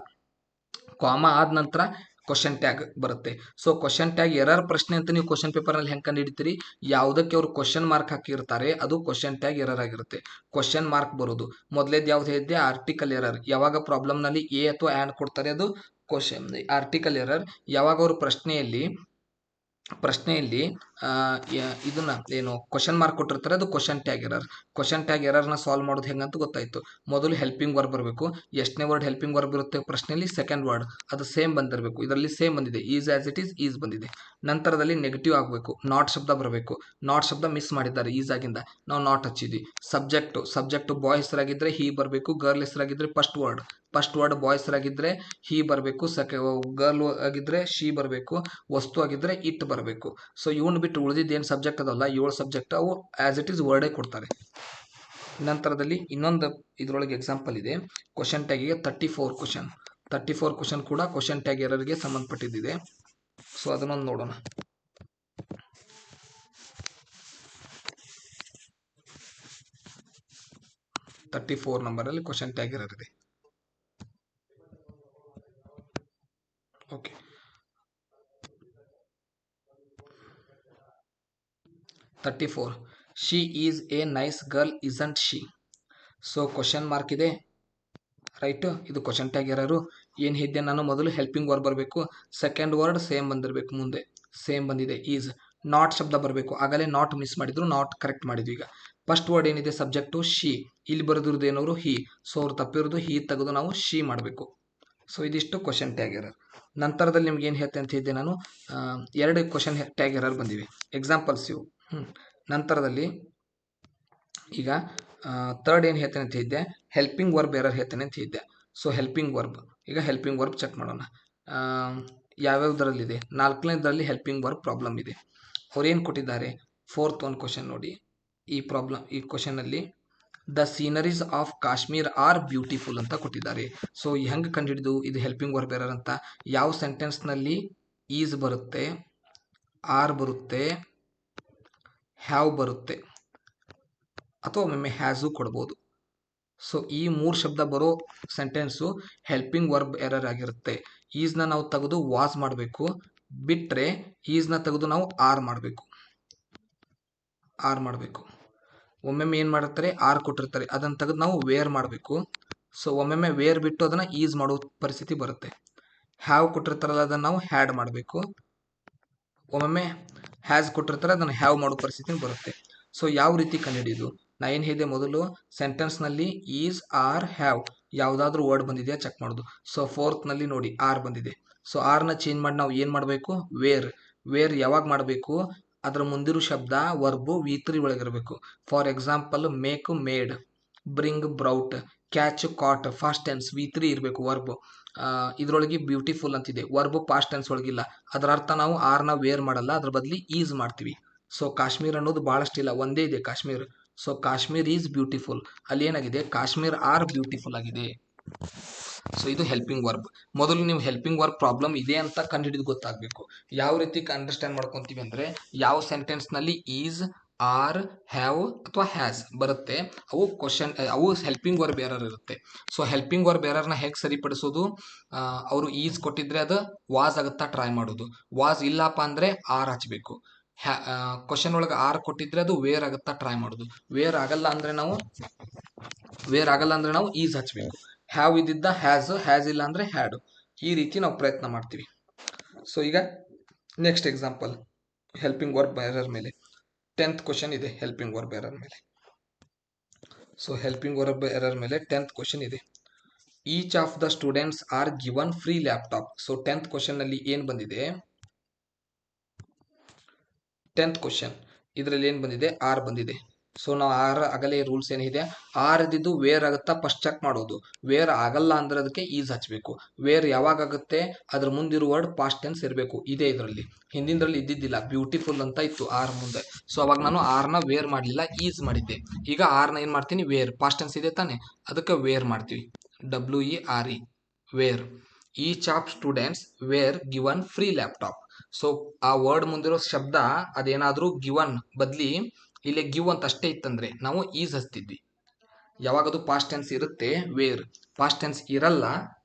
ಕಾಮ ಆದ ನಂತರ ಕ್ವಶನ್ ಟ್ಯಾಗ್ ಬರುತ್ತೆ. ಸೊ ಕ್ವಶನ್ ಟ್ಯಾಗ್ ಎರರ್ ಪ್ರಶ್ನೆ ಅಂತ ನೀವು ಕ್ವಶನ್ ಪೇಪರ್ನಲ್ಲಿ ಹೆಂಗೆ ಕಂಡು ಹಿಡಿತೀರಿ, ಯಾವುದಕ್ಕೆ ಅವರು ಕ್ವಶನ್ ಮಾರ್ಕ್ ಹಾಕಿರ್ತಾರೆ ಅದು ಕ್ವಶನ್ ಟ್ಯಾಗ್ ಎರರ್ ಆಗಿರುತ್ತೆ. ಕ್ವಶನ್ ಮಾರ್ಕ್ ಬರೋದು ಮೊದಲೇದು ಯಾವ್ದು ಹೇಳಿದ್ದೆ, ಆರ್ಟಿಕಲ್ ಎರರ್. ಯಾವಾಗ ಪ್ರಾಬ್ಲಮ್ನಲ್ಲಿ ಎ ಅಥವಾ ಆ್ಯಂಡ್ ಕೊಡ್ತಾರೆ ಅದು ಕ್ವಶನ್ ಆರ್ಟಿಕಲ್ ಎರರ್. ಯಾವಾಗ ಅವರು ಪ್ರಶ್ನೆಯಲ್ಲಿ ಇದನ್ನ ಏನು ಕ್ವಶನ್ ಮಾರ್ಕ್ ಕೊಟ್ಟಿರ್ತಾರೆ ಅದು question tag error. Question tag ಎರರ್ನ ಸಾಲ್ವ್ ಮಾಡೋದು ಹೆಂಗಂತ ಗೊತ್ತಾಯ್ತು. ಮೊದಲು ಹೆಲ್ಪಿಂಗ್ ವರ್ಬ್ ಬರಬೇಕು. ಎಷ್ಟನೇ ವರ್ಡ್ ಹೆಲ್ಪಿಂಗ್ ವರ್ಬ್ ಇರುತ್ತೆ ಪ್ರಶ್ನೆಯಲ್ಲಿ, ಸೆಕೆಂಡ್ ವರ್ಡ್ ಅದು ಸೇಮ್ ಬಂದಿರಬೇಕು. ಇದರಲ್ಲಿ ಸೇಮ್ ಬಂದಿದೆ, ಈಸ್ ಆಸ್ ಇಟ್ ಈಸ್ ಬಂದಿದೆ. ನಂತರದಲ್ಲಿ ನೆಗೆಟಿವ್ ಆಗಬೇಕು, ನಾಟ್ ಶಬ್ದ ಬರಬೇಕು. ನಾಟ್ ಶಬ್ದ ಮಿಸ್ ಮಾಡಿದ್ದಾರೆ ಈಸ್ ಆಗಿಂದ, ನಾವು ನಾಟ್ ಹಚ್ಚಿದ್ವಿ. ಸಬ್ಜೆಕ್ಟ್ ಬಾಯ್ ಹೆಸರಾಗಿದ್ದರೆ ಹಿ ಬರಬೇಕು, ಗರ್ಲ್ ಹೆಸರಾಗಿದ್ದರೆ ಫಸ್ಟ್ ವರ್ಡ್ ಬಾಯ್ ಹೆಸರಾಗಿದ್ದರೆ ಹಿ ಬರಬೇಕು, ಗರ್ಲ್ ಆಗಿದ್ರೆ ಶಿ ಬರಬೇಕು, ವಸ್ತು ಆಗಿದ್ರೆ ಇಟ್ ಬರಬೇಕು. ಸೊ ಇವನ್ ಬಿಟ್ಟು ಉಳಿದಿದ್ದು ಏನು ಸಬ್ಜೆಕ್ಟ್ ಅದಲ್ಲ 7 ಸಬ್ಜೆಕ್ಟ್, ಅವು ಆಸ್ ಇಟ್ ಈಸ್ ವರ್ಡೇ ಕೊಡ್ತಾರೆ. ನಂತರದಲ್ಲಿ ಇನ್ನೊಂದು ಇದರೊಳಗೆ ಎಕ್ಸಾಂಪಲ್ ಇದೆ. ಕ್ವಶನ್ ಟ್ಯಾಗಿಗೆ 34 ಕ್ವಶನ್ ಕೂಡ ಕ್ವಶನ್ ಟ್ಯಾಗ್ ಎರರ್ಗೆ ಸಂಬಂಧಪಟ್ಟಿದ್ದಿದೆ. ಸೊ ಅದನ್ನೊಂದು ನೋಡೋಣ. 34 ನಂಬರಲ್ಲಿ ಕ್ವಶನ್ ಟ್ಯಾಗ್ ಎರರ್ ಇದೆ. Okay, 34 she is A nice girl isn't she. So question mark ಇದೆ, ರೈಟ್. ಇದು ಕ್ವಶನ್ ಟ್ಯಾಗ್ ಎರರು. ಏನು ಹೇಳಿದ್ದೆ ನಾನು, ಮೊದಲು ಹೆಲ್ಪಿಂಗ್ ವರ್ಬ್ ಬರಬೇಕು, ಸೆಕೆಂಡ್ ವರ್ಡ್ ಸೇಮ್ ಬಂದಿರಬೇಕು, ಮುಂದೆ ಸೇಮ್ ಬಂದಿದೆ ಈಸ್. ನಾಟ್ ಶಬ್ದ ಬರಬೇಕು, ಆಗಲೇ ನಾಟ್ ಮಿಸ್ ಮಾಡಿದ್ರು, ನಾಟ್ ಕರೆಕ್ಟ್ ಮಾಡಿದ್ವಿ. ಈಗ ಫಸ್ಟ್ ವರ್ಡ್ ಏನಿದೆ ಸಬ್ಜೆಕ್ಟು ಶಿ, ಇಲ್ಲಿ ಬರೆದಿರೋದು ಏನವರು ಹಿ. ಸೊ ಅವ್ರು ತಪ್ಪಿರೋದು ಹಿ ತೆಗೆದು ನಾವು ಶಿ ಮಾಡಬೇಕು. ಸೊ ಇದಿಷ್ಟು ಕ್ವಶನ್ ಟ್ಯಾಗ್ ಎರರ್. ನಂತರದಲ್ಲಿ ನಿಮ್ಗೆ ಏನು ಹೇಳ್ತೆ ಅಂತ ಹೇಳಿದ್ದೆ ನಾನು, 2 ಕ್ವಶನ್ ಟ್ಯಾಗ್ ಎರರ್ ಬಂದಿವೆ. ಎಕ್ಸಾಂಪಲ್ಸ್ ಇವು. ನಂತರದಲ್ಲಿ ಈಗ ಥರ್ಡ್ ಏನು ಹೇಳ್ತೇನೆ ಅಂತ ಹೇಳಿದ್ದೆ, ಹೆಲ್ಪಿಂಗ್ ವರ್ಬ್ ಎರರ್ ಹೇಳ್ತೇನೆ ಅಂತ ಹೇಳಿದ್ದೆ. ಸೊ ಹೆಲ್ಪಿಂಗ್ ವರ್ಬ್, ಈಗ ಹೆಲ್ಪಿಂಗ್ ವರ್ಬ್ ಚೆಕ್ ಮಾಡೋಣ. ಯಾವ್ಯಾವುದರಲ್ಲಿದೆ, 4ನೇದರಲ್ಲಿ ಹೆಲ್ಪಿಂಗ್ ವರ್ಬ್ ಪ್ರಾಬ್ಲಮ್ ಇದೆ. ಅವ್ರು ಏನು ಕೊಟ್ಟಿದ್ದಾರೆ, 4th ಒಂದು ಕ್ವಶನ್ ನೋಡಿ. ಈ ಕ್ವಶನಲ್ಲಿ the sceneries of Kashmir are beautiful ಅಂತ ಕೊಟ್ಟಿದ್ದಾರೆ. ಸೊ ಹೆಂಗೆ ಕಂಡುಹಿಡಿದು ಇದು ಹೆಲ್ಪಿಂಗ್ ವರ್ಬ್ ಎರರ್ ಅಂತ, ಯಾವ ಸೆಂಟೆನ್ಸ್ನಲ್ಲಿ ಈಸ್ ಬರುತ್ತೆ, ಆರ್ ಬರುತ್ತೆ, ಹ್ಯಾವ್ ಬರುತ್ತೆ, ಅಥವಾ ಒಮ್ಮೊಮ್ಮೆ ಹ್ಯಾಸು ಕೊಡ್ಬೋದು. ಸೊ ಈ ಮೂರು ಶಬ್ದ ಬರೋ ಸೆಂಟೆನ್ಸು ಹೆಲ್ಪಿಂಗ್ ವರ್ಬ್ ಎರರ್ ಆಗಿರುತ್ತೆ. ಈಸ್ನ ನಾವು ತೆಗೆದು ವಾಸ್ ಮಾಡಬೇಕು, ಬಿಟ್ಟರೆ ಈಸ್ನ ತೆಗೆದು ನಾವು ಆರ್ ಮಾಡಬೇಕು. ಒಮ್ಮೊಮ್ಮೆ ಏನು ಮಾಡಿರ್ತಾರೆ, ಆರ್ ಕೊಟ್ಟಿರ್ತಾರೆ, ಅದನ್ನು ತೆಗೆದು ನಾವು ವೇರ್ ಮಾಡಬೇಕು. ಸೊ ಒಮ್ಮೊಮ್ಮೆ ವೇರ್ ಬಿಟ್ಟು ಅದನ್ನು ಈಸ್ ಮಾಡೋ ಪರಿಸ್ಥಿತಿ ಬರುತ್ತೆ. ಹ್ಯಾವ್ ಕೊಟ್ಟಿರ್ತಾರಲ್ಲ ಅದನ್ನು ನಾವು ಹ್ಯಾಡ್ ಮಾಡಬೇಕು. ಒಮ್ಮೊಮ್ಮೆ ಹ್ಯಾಸ್ ಕೊಟ್ಟಿರ್ತಾರೆ ಅದನ್ನು ಹ್ಯಾವ್ ಮಾಡೋ ಪರಿಸ್ಥಿತಿ ಬರುತ್ತೆ. ಸೊ ಯಾವ ರೀತಿ ಕಂಡುಹಿಡಿಯೋದು? ನಾ ಏನು ಹೇಳಿದೆ ಮೊದಲು, ಸೆಂಟೆನ್ಸ್ನಲ್ಲಿ ಈಸ್, ಆರ್, ಹ್ಯಾವ್ ಯಾವುದಾದ್ರೂ ವರ್ಡ್ ಬಂದಿದೆಯಾ ಚೆಕ್ ಮಾಡೋದು. ಸೊ ಫೋರ್ತ್ನಲ್ಲಿ ನೋಡಿ ಆರ್ ಬಂದಿದೆ. ಸೊ ಆರ್ನ ಚೇಂಜ್ ಮಾಡಿ ನಾವು ಏನು ಮಾಡಬೇಕು? ವೇರ್ ಯಾವಾಗ ಮಾಡಬೇಕು? ಅದರ ಮುಂದಿರೋ ಶಬ್ದ ವರ್ಬು V3 ಒಳಗಿರಬೇಕು. For example make made, bring brought, catch caught, past tense V3 ಇರಬೇಕು ವರ್ಬ್. ಇದರೊಳಗೆ ಬ್ಯೂಟಿಫುಲ್ ಅಂತಿದೆ, ವರ್ಬ್ ಪಾಸ್ಟ್ ಟೆನ್ಸ್ ಒಳಗಿಲ್ಲ. ಅದರ ಅರ್ಥ ನಾವು ಆರ್ನ ವೇರ್ ಮಾಡಲ್ಲ, ಅದ್ರ ಬದಲಿ ಈಸ್ ಮಾಡ್ತೀವಿ. ಸೊ ಕಾಶ್ಮೀರ್ ಅನ್ನೋದು ಭಾಳಷ್ಟಿಲ್ಲ, ಒಂದೇ ಇದೆ Kashmir. So Kashmir is beautiful, ಅಲ್ಲಿ ಏನಾಗಿದೆ, ಕಾಶ್ಮೀರ್ ಆರ್ ಬ್ಯೂಟಿಫುಲ್ ಆಗಿದೆ. ಸೊ ಇದು ಹೆಲ್ಪಿಂಗ್ ವರ್ಬ್. ಮೊದಲು ನೀವು ಹೆಲ್ಪಿಂಗ್ ವರ್ಬ್ ಪ್ರಾಬ್ಲಮ್ ಇದೆ ಅಂತ ಕಂಡುಹಿಡಿದು ಗೊತ್ತಾಗಬೇಕು. ಯಾವ ರೀತಿ ಅಂಡರ್ಸ್ಟ್ಯಾಂಡ್ ಮಾಡ್ಕೊತೀವಿ ಅಂದರೆ, ಯಾವ ಸೆಂಟೆನ್ಸ್ನಲ್ಲಿ ಈಸ್, ಆರ್, ಹ್ಯಾವ್ ಅಥವಾ ಹ್ಯಾಸ್ ಬರುತ್ತೆ ಅವು ಹೆಲ್ಪಿಂಗ್ ವರ್ಬ್ ಎರರ್ ಇರುತ್ತೆ. ಸೊ ಹೆಲ್ಪಿಂಗ್ ವರ್ಬ್ ಎರರ್ನ ಹೇಗೆ ಸರಿಪಡಿಸೋದು? ಅವರು ಈಸ್ ಕೊಟ್ಟಿದ್ರೆ ಅದು ವಾಸ್ ಆಗುತ್ತಾ ಟ್ರೈ ಮಾಡೋದು. ವಾಸ್ ಇಲ್ಲಪ್ಪ ಅಂದರೆ ಆರ್ ಹಚ್ಚಬೇಕು. ಕ್ವಶನ್ ಒಳಗೆ ಆರ್ ಕೊಟ್ಟಿದ್ರೆ ಅದು ವೇರ್ ಆಗುತ್ತಾ ಟ್ರೈ ಮಾಡೋದು. ವೇರ್ ಆಗಲ್ಲ ಅಂದರೆ ನಾವು ಈಸ್ ಹಚ್ಚಬೇಕು. ಹ್ಯಾವ್ ಇದ್ದಿದ್ದ ಹ್ಯಾಸ್ ಇಲ್ಲ ಅಂದರೆ ಹ್ಯಾಡ್. ಈ ರೀತಿ ನಾವು ಪ್ರಯತ್ನ ಮಾಡ್ತೀವಿ. ಸೊ ಈಗ next example helping verb error ಮೇಲೆ 10th ಕ್ವಶನ್ ಇದೆ. ಹೆಲ್ಪಿಂಗ್ ವರ್ಬ್ ಎರರ್ ಮೇಲೆ ಸೊ ಹೆಲ್ಪಿಂಗ್ ವರ್ಬ್ ಎರರ್ ಮೇಲೆ 10th ಕ್ವಶನ್ ಇದೆ. Each of the students are given free laptop. So 10th question ನಲ್ಲಿ ಏನು ಬಂದಿದೆ? 10th ಕ್ವಶನ್ ಇದರಲ್ಲಿ ಏನು ಬಂದಿದೆ? ಆರ್ ಬಂದಿದೆ. ಸೊ ನಾವು ಆರ್ ಆಗಲೇ ರೂಲ್ಸ್ ಏನಿದೆ, ಆರ್ ಇದ್ದಿದ್ದು ವೇರ್ ಆಗುತ್ತಾ ಫಸ್ಟ್ ಚೆಕ್ ಮಾಡೋದು. ವೇರ್ ಆಗಲ್ಲ ಅಂದ್ರೆ ಅದಕ್ಕೆ ಈಸ್ ಹಚ್ಚಬೇಕು. ವೇರ್ ಯಾವಾಗ ಆಗುತ್ತೆ? ಅದ್ರ ಮುಂದಿರೋ ವರ್ಡ್ ಪಾಸ್ಟ್ ಟೆನ್ಸ್ ಇರಬೇಕು. ಇದೆ ಇದರಲ್ಲಿ, ಹಿಂದಿನಲ್ಲಿ ಇದ್ದಿದ್ದಿಲ್ಲ, ಬ್ಯೂಟಿಫುಲ್ ಅಂತ ಇತ್ತು ಆರ್ ಮುಂದೆ. ಸೊ ಅವಾಗ ನಾನು ಆರ್ನ ವೇರ್ ಮಾಡಲಿಲ್ಲ, ಈಸ್ ಮಾಡಿದ್ದೆ. ಈಗ ಆರ್ನ ಏನು ಮಾಡ್ತೀನಿ? ವೇರ್, ಪಾಸ್ಟ್ ಟೆನ್ಸ್ ಇದೆ ತಾನೆ, ಅದಕ್ಕೆ ವೇರ್ ಮಾಡ್ತೀವಿ. WERE, were. Each of students were given free laptop. So ಆ ವರ್ಡ್ ಮುಂದಿರೋ ಶಬ್ದ ಅದೇನಾದ್ರೂ ಗಿವನ್ ಬದ್ಲಿ ಇಲ್ಲಿ ಗಿವ್ ಅಂತ ಅಷ್ಟೇ ಇತ್ತಂದ್ರೆ ನಾವು ಈಸ್ ಹಚ್ತಿದ್ವಿ. ಯಾವಾಗದು ಪಾಸ್ಟ್ ಟೆನ್ಸ್ ಇರುತ್ತೆ ವೇರ್, ಪಾಸ್ಟ್ ಟೆನ್ಸ್ ಇರಲ್ಲ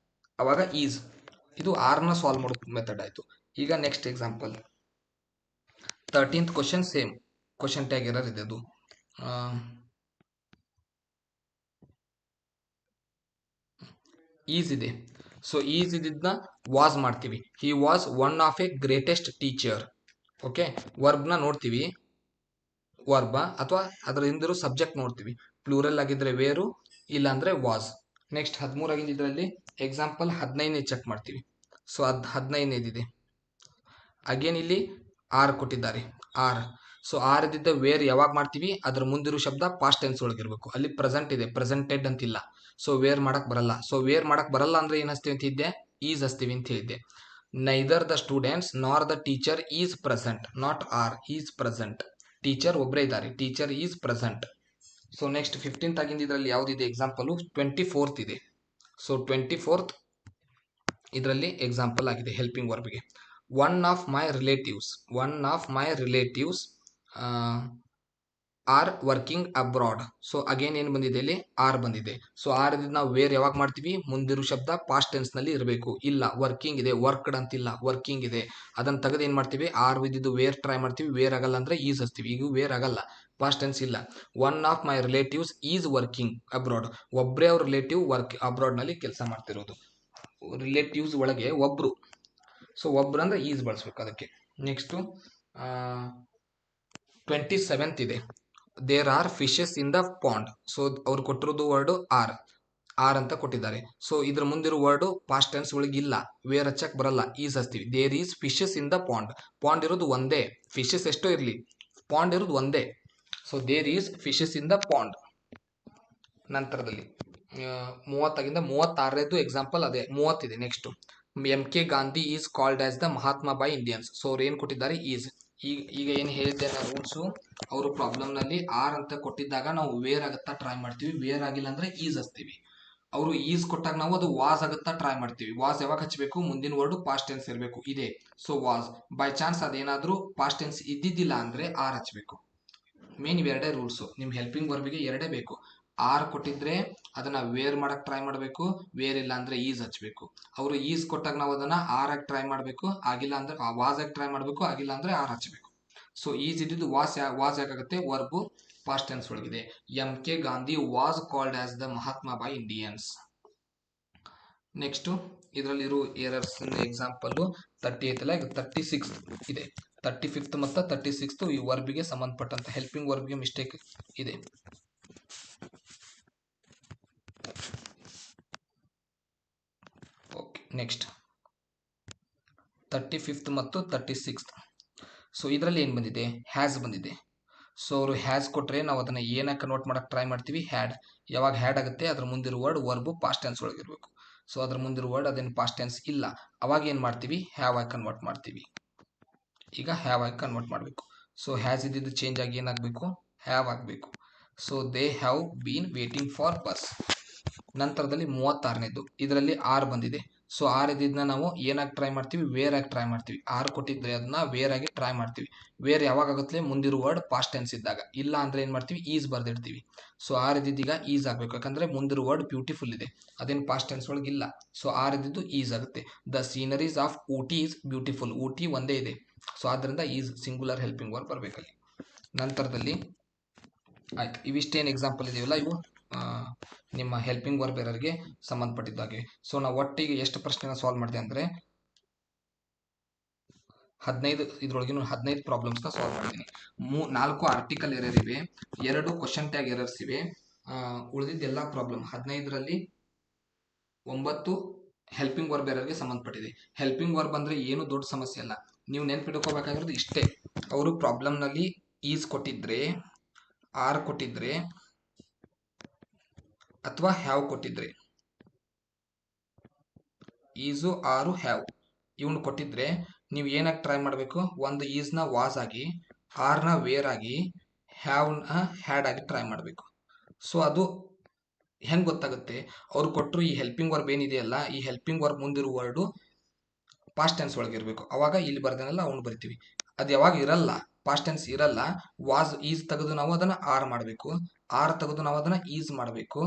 ಅವಾಗ ಈಸ್. ಇದು ಆರ್ನ ಸಾಲ್ವ್ ಮಾಡೋ ಮೆಥಡ್ ಆಯ್ತು. ಈಗ next example 13th question, same question tag error ಇದೆ. ಅದು ಈಸ್ ಇದೆ. ಸೊ ಈಸ್ ಇದ್ದಿದ್ನ ವಾಸ್ ಮಾಡ್ತೀವಿ. He was one of a greatest teacher. Okay, ವರ್ಬ್ನ ನೋಡ್ತೀವಿ, ವರ್ಬ ಅಥವಾ ಅದರ ಹಿಂದಿರೋ ಸಬ್ಜೆಕ್ಟ್ ನೋಡ್ತೀವಿ. ಪ್ಲೂರಲ್ ಆಗಿದ್ರೆ ವೇರು, ಇಲ್ಲ ಅಂದ್ರೆ ವಾಸ್. ನೆಕ್ಸ್ಟ್ 13 ಆಗಿಂದ ಇದರಲ್ಲಿ ಎಕ್ಸಾಂಪಲ್ 15 ಚೆಕ್ ಮಾಡ್ತೀವಿ. ಸೊ ಅದು 15 ಅಗೇನ್ ಇಲ್ಲಿ ಆರ್ ಕೊಟ್ಟಿದ್ದಾರೆ, ಆರ್. ಸೊ ಆರ್ ಇದ್ದಿದ್ದ ವೇರ್ ಯಾವಾಗ ಮಾಡ್ತೀವಿ? ಅದ್ರ ಮುಂದಿರೋ ಶಬ್ದ ಪಾಸ್ಟ್ ಟೆನ್ಸ್ ಒಳಗಿರ್ಬೇಕು. ಅಲ್ಲಿ ಪ್ರೆಸೆಂಟ್ ಇದೆ, ಪ್ರೆಸೆಂಟೆಡ್ ಅಂತಿಲ್ಲ. ಸೊ ವೇರ್ ಮಾಡಕ್ ಬರಲ್ಲ. ಸೊ ವೇರ್ ಮಾಡಕ್ ಬರಲ್ಲ ಅಂದ್ರೆ ಏನ್ ಹಚ್ತೀವಿ ಅಂತ ಇದ್ದೆ? ಈಸ್ ಹಚ್ತೀವಿ ಅಂತ ಹೇಳಿದ್ದೆ. Neither the students nor the teacher is present, not are, is present. Teacher ಒಬ್ಬರೇ ಇದ್ದಾರೆ, teacher is present. So next 15th ಆಗಿಂದ ಇದರಲ್ಲಿ ಯಾವುದಿದೆ ಎಕ್ಸಾಂಪಲ್? 24th ಇದೆ. ಸೊ 24th ಇದರಲ್ಲಿ ಎಕ್ಸಾಂಪಲ್ ಆಗಿದೆ ಹೆಲ್ಪಿಂಗ್ ವರ್ಬ್ಗೆ. One of my relatives are working abroad. So again ಏನು ಬಂದಿದೆ? ಇಲ್ಲಿ ಆರ್ ಬಂದಿದೆ. ಸೊ ಆರ್ ಇದ್ ನಾವು ವೇರ್ ಯಾವಾಗ ಮಾಡ್ತೀವಿ? ಮುಂದಿರೋ ಶಬ್ದ ಪಾಸ್ಟ್ ಟೆನ್ಸ್ ನಲ್ಲಿ ಇರಬೇಕು. ಇಲ್ಲ, ವರ್ಕಿಂಗ್ ಇದೆ, ವರ್ಕ್ಡ್ ಅಂತಿಲ್ಲ, ವರ್ಕಿಂಗ್ ಇದೆ. ಅದನ್ನ ತೆಗೆದು ಏನ್ ಮಾಡ್ತೀವಿ? ಆರ್ ಇದ್ದಿದ್ದು ವೇರ್ ಟ್ರೈ ಮಾಡ್ತೀವಿ. ವೇರ್ ಆಗಲ್ಲ ಅಂದ್ರೆ ಈಸ್ ಹಚ್ತೀವಿ. ಈಗ ವೇರ್ ಆಗಲ್ಲ, ಪಾಸ್ಟ್ ಟೆನ್ಸ್ ಇಲ್ಲ. One of my relatives is working abroad. ಒಬ್ಬರೇ ಅವ್ರ ರಿಲೇಟಿವ್ ಅಬ್ರಾಡ್ ನಲ್ಲಿ ಕೆಲಸ ಮಾಡ್ತಿರೋದು. ರಿಲೇಟಿವ್ಸ್ ಒಳಗೆ ಒಬ್ರು. ಸೊ ಒಬ್ರು ಅಂದ್ರೆ ಈಸ್ ಬಳಸ್ಬೇಕು ಅದಕ್ಕೆ. ನೆಕ್ಸ್ಟ್ 27th ಇದೆ. There are fishes in the pond. So ಅವ್ರು ಕೊಟ್ಟಿರೋದು ವರ್ಡ್ ಆರ್ ಅಂತ ಕೊಟ್ಟಿದ್ದಾರೆ. ಸೊ ಇದ್ರ ಮುಂದಿರೋ ವರ್ಡ್ ಪಾಸ್ಟ್ ಟೆನ್ಸ್ ಒಳಗೆ ಇಲ್ಲ, ವೇರ್ ಹಚ್ಚಕ್ ಬರಲ್ಲ, ಈಸ್ ಹಚ್ತೀವಿ. There is fishes in the pond. Pond ಇರೋದು ಒಂದೇ, ಫಿಶಸ್ ಎಷ್ಟೋ ಇರಲಿ, ಪಾಂಡ್ ಇರೋದು ಒಂದೇ. So there is fishes in the pond. ನಂತರದಲ್ಲಿ 30 36 ಎಕ್ಸಾಂಪಲ್ ಅದೇ 30 ಇದೆ. Next MK Gandhi is called as the Mahatma by Indians. So ಅವ್ರು ಏನು ಕೊಟ್ಟಿದ್ದಾರೆ? ಈಸ್. ಈಗ ಏನು ಹೇಳಿದ್ದೆ ನಾನು ರೂಲ್ಸು, ಅವರು ಪ್ರಾಬ್ಲಮ್ನಲ್ಲಿ ಆರ್ ಅಂತ ಕೊಟ್ಟಿದ್ದಾಗ ನಾವು ವೇರ್ ಆಗುತ್ತಾ ಟ್ರೈ ಮಾಡ್ತೀವಿ. ವೇರ್ ಆಗಿಲ್ಲ ಅಂದ್ರೆ ಈಸ್ ಹಚ್ತೀವಿ. ಅವರು ಈಸ್ ಕೊಟ್ಟಾಗ ನಾವು ಅದು ವಾಸ್ ಆಗುತ್ತಾ ಟ್ರೈ ಮಾಡ್ತೀವಿ. ವಾಸ್ ಯಾವಾಗ ಹಚ್ಚಬೇಕು? ಮುಂದಿನ ವರ್ಡ್ ಪಾಸ್ಟ್ ಟೆನ್ಸ್ ಇರಬೇಕು, ಇದೆ. So was. ಬೈ ಚಾನ್ಸ್ ಅದೇನಾದ್ರೂ ಪಾಸ್ಟ್ ಟೆನ್ಸ್ ಇದ್ದಿದ್ದಿಲ್ಲ ಅಂದ್ರೆ ಆರ್ ಹಚ್ಚಬೇಕು. ಮೇನ್ ಇವೆರಡೇ ರೂಲ್ಸು. ನಿಮ್ಮ ಹೆಲ್ಪಿಂಗ್ ವರ್ಬಿಗೆ ಎರಡೇ ಬೇಕು. ಆರ್ ಕೊಟ್ಟಿದ್ರೆ ಅದನ್ನ ವೇರ್ ಮಾಡಕ್ ಟ್ರೈ ಮಾಡಬೇಕು, ವೇರ್ ಇಲ್ಲ ಅಂದ್ರೆ ಈಸ್ ಹಚ್ಬೇಕು. ಅವರು ಈಸ್ ಕೊಟ್ಟಾಗ ನಾವು ಅದನ್ನ ಆರ್ ಆಗಿ ಟ್ರೈ ಮಾಡಬೇಕು, ಆಗಿಲ್ಲ ಅಂದ್ರೆ ವಾಸ್ ಆಗಿ ಟ್ರೈ ಮಾಡಬೇಕು, ಆಗಿಲ್ಲ ಅಂದ್ರೆ ಆರ್ ಹಚ್ಚಬೇಕು. ಸೊ ಈಸ್ ಇದ್ದಿದ್ದು ವಾಸ್ ಯಾಕಾಗುತ್ತೆ, ವರ್ಬು ಪಾಸ್ಟ್ ಟೆನ್ಸ್ ಒಳಗಿದೆ. M K. Gandhi was called as the Mahatma by Indians. Next ಇದರಲ್ಲಿರೋ ಎರರ್ಸ್ ಎಕ್ಸಾಂಪಲ್ 38 ಅಲ್ಲ, 36 ಇದೆ. 35 ಮತ್ತು 36 ಈ ವರ್ಬಿಗೆ ಸಂಬಂಧಪಟ್ಟಂತ ಹೆಲ್ಪಿಂಗ್ ವರ್ಬ್ಗೆ ಮಿಸ್ಟೇಕ್ ಇದೆ. ಓಕೆ, ನೆಕ್ಸ್ಟ್ 35 ಮತ್ತು 36. ಸೊ ಇದರಲ್ಲಿ ಏನು ಬಂದಿದೆ, ಹ್ಯಾಸ್ ಬಂದಿದೆ. ಸೊ ಅವರು ಹ್ಯಾಸ್ ಕೊಟ್ಟರೆ ನಾವು ಅದನ್ನ ಏನಕ್ಕೆ ಕನ್ವರ್ಟ್ ಮಾಡಕ್ಕೆ ಟ್ರೈ ಮಾಡ್ತೀವಿ, ಹ್ಯಾಡ್. ಯಾವಾಗ ಹ್ಯಾಡ್ ಆಗುತ್ತೆ ಅದ್ರ ಮುಂದಿರೋ ವರ್ಡ್ ವರ್ಬು ಪಾಸ್ಟ್ ಟೆನ್ಸ್ ಒಳಗಿರ್ಬೇಕು. ಸೊ ಅದ್ರ ಮುಂದಿರೋ ವರ್ಡ್ ಅದೇನು ಪಾಸ್ಟ್ ಟೆನ್ಸ್ ಇಲ್ಲ, ಅವಾಗ ಏನು ಮಾಡ್ತೀವಿ, ಹ್ಯಾವ್ ಆಗಿ ಕನ್ವರ್ಟ್ ಮಾಡ್ತೀವಿ. ಈಗ ಹ್ಯಾವ್ ಆಗಿ ಕನ್ವರ್ಟ್ ಮಾಡಬೇಕು. ಸೊ ಹ್ಯಾಸ್ ಇದ್ದಿದ್ದು ಚೇಂಜ್ ಆಗಿ ಏನಾಗಬೇಕು, ಹ್ಯಾವ್ ಆಗಬೇಕು. So they have been waiting for bus. ನಂತರದಲ್ಲಿ 36ನೇದು, ಇದರಲ್ಲಿ ಆರ್ ಬಂದಿದೆ. ಸೊ ಆರ್ ಇದ್ದಿದ್ದನ್ನ ನಾವು ಏನಾಗಿ ಟ್ರೈ ಮಾಡ್ತೀವಿ, ವೇರ್ ಆಗಿ ಟ್ರೈ ಮಾಡ್ತೀವಿ. ಆರ್ ಕೊಟ್ಟಿದ್ರೆ ಅದನ್ನ ವೇರ್ ಆಗಿ ಟ್ರೈ ಮಾಡ್ತೀವಿ. ವೇರ್ ಯಾವಾಗ ಆಗುತ್ತೆ, ಮುಂದಿರೋ ವರ್ಡ್ ಪಾಸ್ಟ್ ಟೆನ್ಸ್ ಇದ್ದಾಗ. ಇಲ್ಲ ಅಂದ್ರೆ ಏನ್ ಮಾಡ್ತೀವಿ, ಈಸ್ ಬರ್ದಿಡ್ತೀವಿ. ಸೊ ಆರ್ ಇದ್ದಿದ್ದೀಗ ಈಸ್ ಆಗಬೇಕು, ಯಾಕಂದ್ರೆ ಮುಂದಿರೋ ವರ್ಡ್ ಬ್ಯೂಟಿಫುಲ್ ಇದೆ, ಅದೇನು ಪಾಸ್ಟ್ ಟೆನ್ಸ್ ಒಳಗೆ ಇಲ್ಲ. ಸೊ ಆರ್ ಇದ್ದಿದ್ದು ಈಸ್ ಆಗುತ್ತೆ. The sceneries of Ooty is beautiful. Ooty ಒಂದೇ ಇದೆ, ಸೊ ಆದ್ರಿಂದ ಈಸ್ ಸಿಂಗುಲರ್ ಹೆಲ್ಪಿಂಗ್ ವರ್ಬ್ ಬರಬೇಕಲ್ಲಿ. ನಂತರದಲ್ಲಿ ಆಯ್ತು, ಇವಿಷ್ಟೇನು ಎಕ್ಸಾಂಪಲ್ ಇದೆಯಲ್ಲ, ಇವು ನಿಮ್ಮ ಹೆಲ್ಪಿಂಗ್ ವರ್ಬ್ ಎರರ್ಗೆ ಸಂಬಂಧಪಟ್ಟಿದ್ದಾಗಿವೆ. ಸೊ ನಾವು ಒಟ್ಟಿಗೆ ಎಷ್ಟು ಪ್ರಶ್ನೆನ ಸಾಲ್ವ್ ಮಾಡಿದೆ ಅಂದ್ರೆ 15, ಇದ್ರೊಳಗಿನ 15 ಪ್ರಾಬ್ಲಮ್ಸ್ನ ಸಾಲ್ವ್ ಮಾಡಿದ್ದೀನಿ. 4 ಆರ್ಟಿಕಲ್ ಎರರ್ ಇವೆ, 2 ಕ್ವಶನ್ ಟ್ಯಾಗ್ ಎರರ್ಸ್ ಇವೆ. ಉಳಿದಿದ್ದೆಲ್ಲ ಪ್ರಾಬ್ಲಮ್ 15ರಲ್ಲಿ 9 ಹೆಲ್ಪಿಂಗ್ ವರ್ಬ್ ಎರರ್ಗೆ ಸಂಬಂಧಪಟ್ಟಿದೆ. ಹೆಲ್ಪಿಂಗ್ ವರ್ಬ್ ಅಂದ್ರೆ ಏನು ದೊಡ್ಡ ಸಮಸ್ಯೆ ಅಲ್ಲ, ನೀವು ನೆನ್ಪಿಟ್ಕೋಬೇಕಾಗಿರೋದು ಇಷ್ಟೇ. ಅವರು ಪ್ರಾಬ್ಲಮ್ನಲ್ಲಿ ಈಸ್ ಕೊಟ್ಟಿದ್ರೆ, ಆರ್ ಕೊಟ್ಟಿದ್ರೆ ಅಥವಾ ಹ್ಯಾವ್ ಕೊಟ್ಟಿದ್ರೆ, ಈಸು ಆರು ಹ್ಯಾವ್ ಇವನು ಕೊಟ್ಟಿದ್ರೆ ನೀವು ಏನಾಗಿ ಟ್ರೈ ಮಾಡಬೇಕು, ಒಂದು ಈಸ್ನ ವಾಸ್ ಆಗಿ, ಆರ್ನ ವೇರ್ ಆಗಿ, ಹ್ಯಾವ್ನ ಹ್ಯಾಡ್ ಆಗಿ ಟ್ರೈ ಮಾಡಬೇಕು. ಸೊ ಅದು ಹೆಂಗೆ ಗೊತ್ತಾಗುತ್ತೆ, ಅವ್ರು ಕೊಟ್ಟರು ಈ ಹೆಲ್ಪಿಂಗ್ ವರ್ಬ್ ಏನಿದೆಯಲ್ಲ, ಈ ಹೆಲ್ಪಿಂಗ್ ವರ್ಬ್ ಮುಂದಿರೋ ವರ್ಡು ಪಾಸ್ಟ್ ಟೆನ್ಸ್ ಒಳಗಿರಬೇಕು. ಅವಾಗ ಇಲ್ಲಿ ಬರ್ದನಲ್ಲ ಅವನು ಬರಿತೀವಿ. ಅದು ಯಾವಾಗ ಇರಲ್ಲ, ಪಾಸ್ಟ್ ಟೆನ್ಸ್ ಇರಲ್ಲ, ವಾಸ್ ಈಸ್ ತೆಗೆದು ನಾವು ಅದನ್ನ ಆರ್ ಮಾಡಬೇಕು, ಆರ್ ತೆಗೆದು ನಾವು ಅದನ್ನ ಈಸ್ ಮಾಡಬೇಕು,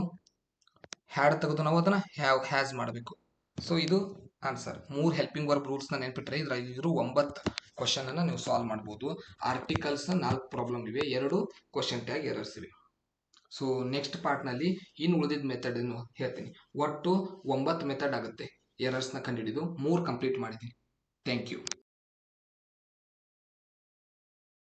ಹ್ಯಾಡ್ ತೆಗೆದು ನಾವು ಅದನ್ನ ಹ್ಯಾಸ್ ಮಾಡಬೇಕು. ಸೊ ಇದು ಆನ್ಸರ್. 3 ಹೆಲ್ಪಿಂಗ್ ವರ್ಬ್ ರೂಲ್ಸ್ನ ನೆನ್ಪಿಟ್ರೆ ಇದ್ರ 9 ಕ್ವಶನ್ ಅನ್ನ ನೀವು ಸಾಲ್ವ್ ಮಾಡ್ಬೋದು. ಆರ್ಟಿಕಲ್ಸ್ 4 ಪ್ರಾಬ್ಲಮ್ ಇವೆ, 2 ಕ್ವಶನ್ ಟ್ಯಾಗ್ ಎರರ್ಸ್ ಇವೆ. ಸೊ ನೆಕ್ಸ್ಟ್ ಪಾರ್ಟ್ನಲ್ಲಿ ಇನ್ನು ಉಳಿದಿದ್ದ ಮೆಥಡ್ ಅನ್ನು ಹೇಳ್ತೀನಿ. ಒಟ್ಟು 9 ಮೆಥಡ್ ಆಗುತ್ತೆ ಎರರ್ಸ್ನ ಕಂಡುಹಿಡಿದು, 3 ಕಂಪ್ಲೀಟ್ ಮಾಡಿದ್ದೀನಿ. Thank you.